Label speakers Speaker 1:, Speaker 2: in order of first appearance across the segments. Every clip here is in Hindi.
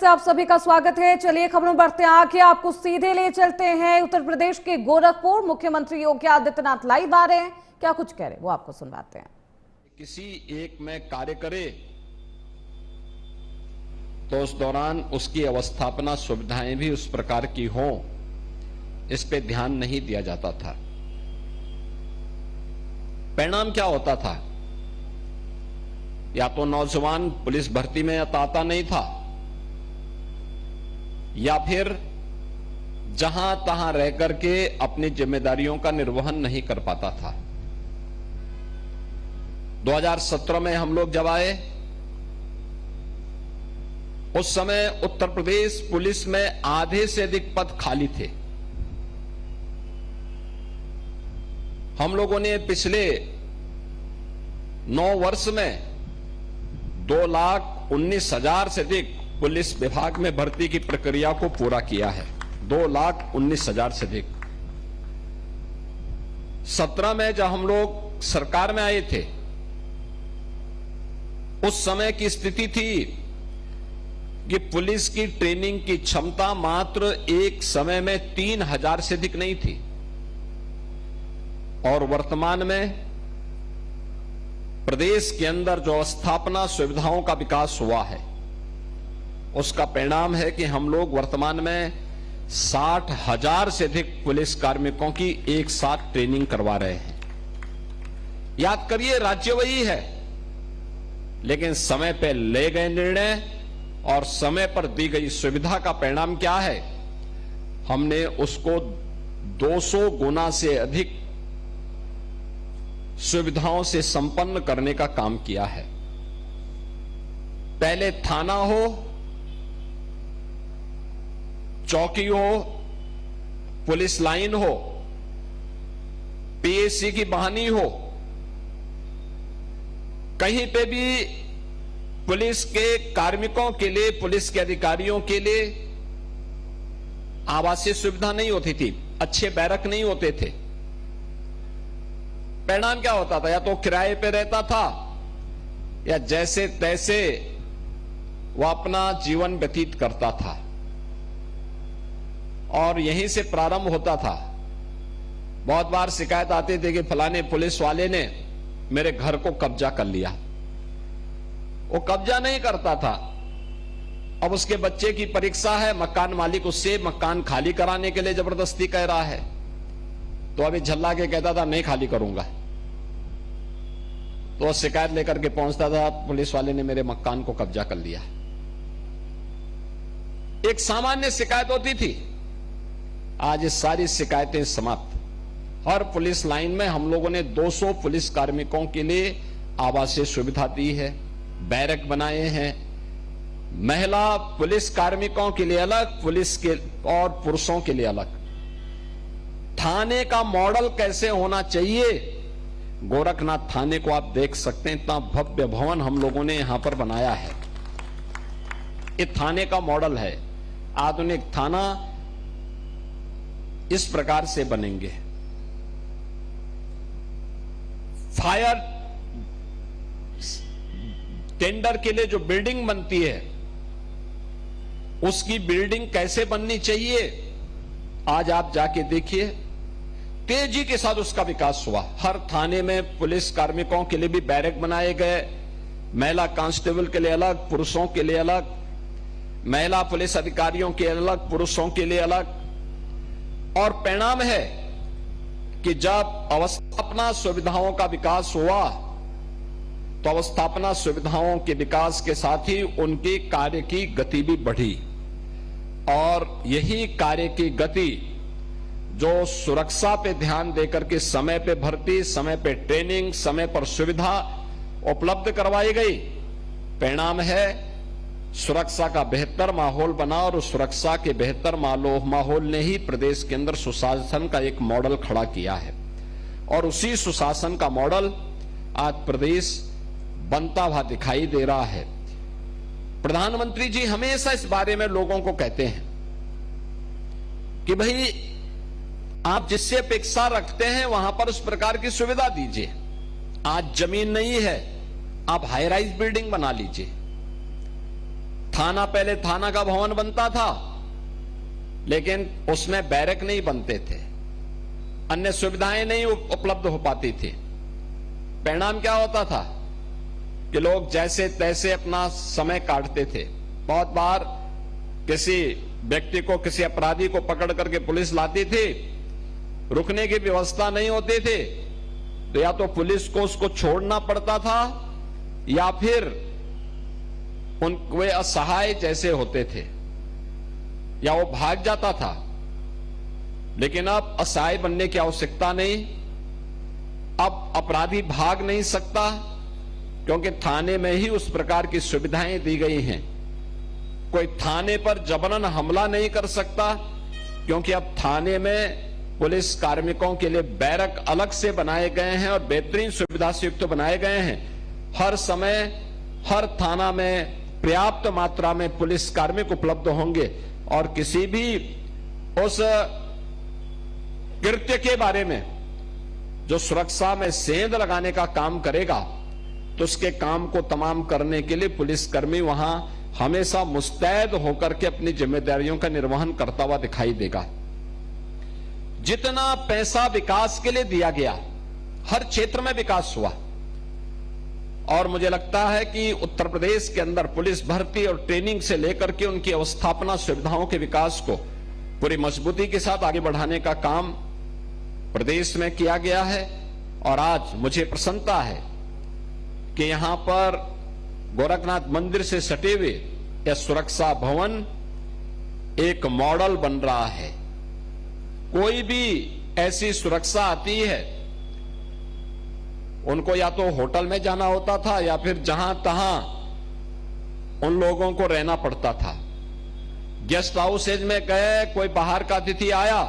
Speaker 1: से आप सभी का स्वागत है। चलिए खबरों बढ़ते हैं आगे, आपको सीधे ले चलते हैं उत्तर प्रदेश के गोरखपुर। मुख्यमंत्री योगी आदित्यनाथ लाइव आ रहे हैं, क्या कुछ कह रहे हैं वो आपको सुनवाते हैं।
Speaker 2: किसी एक में कार्य करे तो उस दौरान उसकी अवस्थापना सुविधाएं भी उस प्रकार की हों, इस पे ध्यान नहीं दिया जाता था। परिणाम क्या होता था? या तो नौजवान पुलिस भर्ती में आता नहीं था, या फिर जहां तहां रह करके अपनी जिम्मेदारियों का निर्वहन नहीं कर पाता था। 2017 में हम लोग जब आए, उस समय उत्तर प्रदेश पुलिस में आधे से अधिक पद खाली थे। हम लोगों ने पिछले 9 वर्ष में 2,19,000 से अधिक पुलिस विभाग में भर्ती की प्रक्रिया को पूरा किया है। 2,19,000 से अधिक। 17 में जब हम लोग सरकार में आए थे, उस समय की स्थिति थी कि पुलिस की ट्रेनिंग की क्षमता मात्र एक समय में 3,000 से अधिक नहीं थी। और वर्तमान में प्रदेश के अंदर जो अवस्थापना सुविधाओं का विकास हुआ है, उसका परिणाम है कि हम लोग वर्तमान में 60,000 से अधिक पुलिस कार्मिकों की एक साथ ट्रेनिंग करवा रहे हैं। याद करिए, राज्य वही है, लेकिन समय पे ले गए निर्णय और समय पर दी गई सुविधा का परिणाम क्या है? हमने उसको 200 गुना से अधिक सुविधाओं से संपन्न करने का काम किया है। पहले थाना हो, चौकी हो, पुलिस लाइन हो, पीएससी की बहानी हो, कहीं पे भी पुलिस के कार्मिकों के लिए, पुलिस के अधिकारियों के लिए आवासीय सुविधा नहीं होती थी, अच्छे बैरक नहीं होते थे। परिणाम क्या होता था? या तो किराए पे रहता था, या जैसे तैसे वह अपना जीवन व्यतीत करता था। और यहीं से प्रारंभ होता था। बहुत बार शिकायत आती थी कि फलाने पुलिस वाले ने मेरे घर को कब्जा कर लिया। वो कब्जा नहीं करता था, अब उसके बच्चे की परीक्षा है, मकान मालिक उससे मकान खाली कराने के लिए जबरदस्ती कह रहा है, तो अभी झल्ला के कहता था नहीं खाली करूंगा। तो शिकायत लेकर के पहुंचता था, पुलिस वाले ने मेरे मकान को कब्जा कर लिया। एक सामान्य शिकायत होती थी, आज ये सारी शिकायतें समाप्त। हर पुलिस लाइन में हम लोगों ने 200 पुलिस कार्मिकों के लिए आवासीय सुविधा दी है, बैरक बनाए हैं। महिला पुलिस कार्मिकों के लिए अलग, पुलिस के और पुरुषों के लिए अलग। थाने का मॉडल कैसे होना चाहिए? गोरखनाथ थाने को आप देख सकते हैं, इतना भव्य भवन हम लोगों ने यहां पर बनाया है। ये थाने का मॉडल है। आधुनिक थाना इस प्रकार से बनेंगे। फायर टेंडर के लिए जो बिल्डिंग बनती है, उसकी बिल्डिंग कैसे बननी चाहिए, आज आप जाके देखिए। तेजी के साथ उसका विकास हुआ। हर थाने में पुलिस कार्मिकों के लिए भी बैरक बनाए गए, महिला कांस्टेबल के लिए अलग, पुरुषों के लिए अलग, महिला पुलिस अधिकारियों के अलग, पुरुषों के लिए अलग। और परिणाम है कि जब अवस्थापना सुविधाओं का विकास हुआ, तो अवस्थापना सुविधाओं के विकास के साथ ही उनके कार्य की गति भी बढ़ी। और यही कार्य की गति जो सुरक्षा पे ध्यान देकर के समय पे भर्ती, समय पे ट्रेनिंग, समय पर सुविधा उपलब्ध करवाई गई, परिणाम है सुरक्षा का बेहतर माहौल बना। और उस सुरक्षा के बेहतर माहौल ने ही प्रदेश के अंदर सुशासन का एक मॉडल खड़ा किया है। और उसी सुशासन का मॉडल आज प्रदेश बनता हुआ दिखाई दे रहा है। प्रधानमंत्री जी हमेशा इस बारे में लोगों को कहते हैं कि भाई आप जिससे अपेक्षा रखते हैं वहां पर उस प्रकार की सुविधा दीजिए। आज जमीन नहीं है, आप हाई राइज बिल्डिंग बना लीजिए। थाना पहले थाना का भवन बनता था, लेकिन उसमें बैरक नहीं बनते थे, अन्य सुविधाएं नहीं उपलब्ध हो पाती थी। परिणाम क्या होता था कि लोग जैसे तैसे अपना समय काटते थे। बहुत बार किसी व्यक्ति को, किसी अपराधी को पकड़ करके पुलिस लाती थी, रुकने की व्यवस्था नहीं होती थी, तो या तो पुलिस को उसको छोड़ना पड़ता था या फिर वे असहाय जैसे होते थे या वो भाग जाता था। लेकिन अब असहाय बनने की आवश्यकता नहीं, अब अपराधी भाग नहीं सकता, क्योंकि थाने में ही उस प्रकार की सुविधाएं दी गई हैं। कोई थाने पर जबरन हमला नहीं कर सकता, क्योंकि अब थाने में पुलिस कार्मिकों के लिए बैरक अलग से बनाए गए हैं और बेहतरीन सुविधा से युक्त बनाए गए हैं। हर समय हर थाना में पर्याप्त मात्रा में पुलिस कार्मिक उपलब्ध होंगे और किसी भी उस कृत्य के बारे में जो सुरक्षा में सेंध लगाने का काम करेगा, तो उसके काम को तमाम करने के लिए पुलिसकर्मी वहां हमेशा मुस्तैद होकर के अपनी जिम्मेदारियों का निर्वहन करता हुआ दिखाई देगा। जितना पैसा विकास के लिए दिया गया, हर क्षेत्र में विकास हुआ, और मुझे लगता है कि उत्तर प्रदेश के अंदर पुलिस भर्ती और ट्रेनिंग से लेकर के उनकी अवस्थापना सुविधाओं के विकास को पूरी मजबूती के साथ आगे बढ़ाने का काम प्रदेश में किया गया है। और आज मुझे प्रसन्नता है कि यहां पर गोरखनाथ मंदिर से सटे हुए यह सुरक्षा भवन एक मॉडल बन रहा है। कोई भी ऐसी सुरक्षा आती है, उनको या तो होटल में जाना होता था या फिर जहां तहां उन लोगों को रहना पड़ता था। गेस्ट हाउसेज में गए, कोई बाहर का अतिथि आया,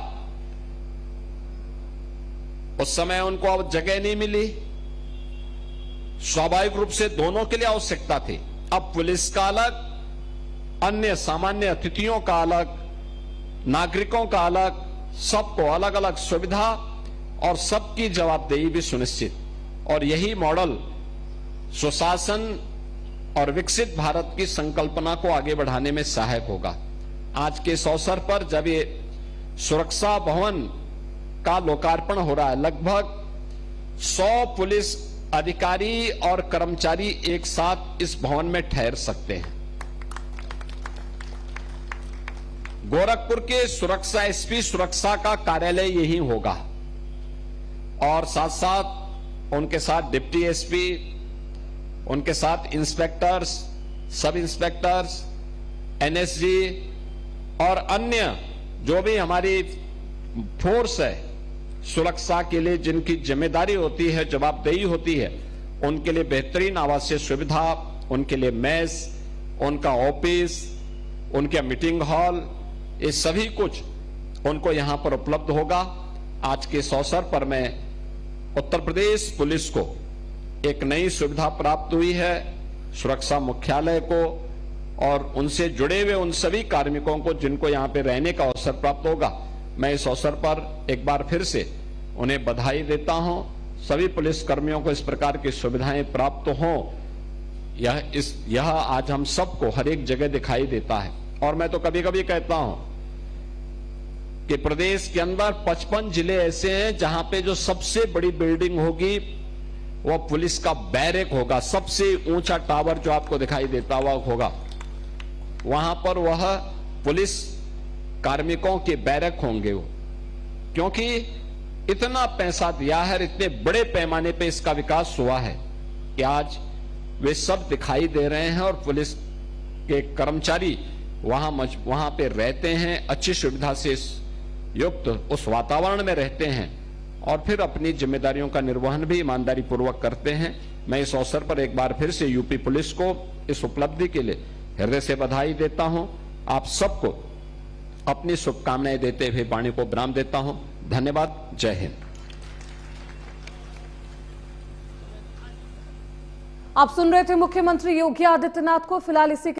Speaker 2: उस समय उनको अब जगह नहीं मिली। स्वाभाविक रूप से दोनों के लिए आवश्यकता थी। अब पुलिस का अलग, अन्य सामान्य अतिथियों का अलग, नागरिकों का अलग, सबको अलग अलग सुविधा और सबकी जवाबदेही भी सुनिश्चित। और यही मॉडल सुशासन और विकसित भारत की संकल्पना को आगे बढ़ाने में सहायक होगा। आज के इस अवसर पर जब ये सुरक्षा भवन का लोकार्पण हो रहा है, लगभग 100 पुलिस अधिकारी और कर्मचारी एक साथ इस भवन में ठहर सकते हैं। गोरखपुर के सुरक्षा एसपी सुरक्षा का कार्यालय यही होगा, और साथ साथ उनके साथ डिप्टी एसपी, उनके साथ इंस्पेक्टर्स, सब इंस्पेक्टर्स, एनएसजी और अन्य जो भी हमारी फोर्स है सुरक्षा के लिए, जिनकी जिम्मेदारी होती है, जवाबदेही होती है, उनके लिए बेहतरीन आवासीय सुविधा, उनके लिए मेस, उनका ऑफिस, उनके मीटिंग हॉल, ये सभी कुछ उनको यहां पर उपलब्ध होगा। आज के इस अवसर पर मैं उत्तर प्रदेश पुलिस को एक नई सुविधा प्राप्त हुई है, सुरक्षा मुख्यालय को, और उनसे जुड़े हुए उन सभी कार्मिकों को जिनको यहां पे रहने का अवसर प्राप्त होगा, मैं इस अवसर पर एक बार फिर से उन्हें बधाई देता हूं। सभी पुलिस कर्मियों को इस प्रकार की सुविधाएं प्राप्त हों, यह आज हम सबको हर एक जगह दिखाई देता है। और मैं तो कभी कभी कहता हूं कि प्रदेश के अंदर 55 जिले ऐसे हैं जहां पे जो सबसे बड़ी बिल्डिंग होगी वह पुलिस का बैरक होगा। सबसे ऊंचा टावर जो आपको दिखाई देता हुआ होगा, वहां पर वह पुलिस कार्मिकों के बैरक होंगे वो, क्योंकि इतना पैसा दिया है, इतने बड़े पैमाने पे इसका विकास हुआ है कि आज वे सब दिखाई दे रहे हैं और पुलिस के कर्मचारी वहां पे रहते हैं, अच्छी सुविधा से युक्त उस वातावरण में रहते हैं और फिर अपनी जिम्मेदारियों का निर्वहन भी ईमानदारी पूर्वक करते हैं। मैं इस अवसर पर एक बार फिर से यूपी पुलिस को इस उपलब्धि के लिए हृदय से बधाई देता हूं। आप सबको अपनी शुभकामनाएं देते हुए वाणी को विराम देता हूं। धन्यवाद। जय हिंद।
Speaker 1: आप सुन रहे थे मुख्यमंत्री योगी आदित्यनाथ को। फिलहाल इसी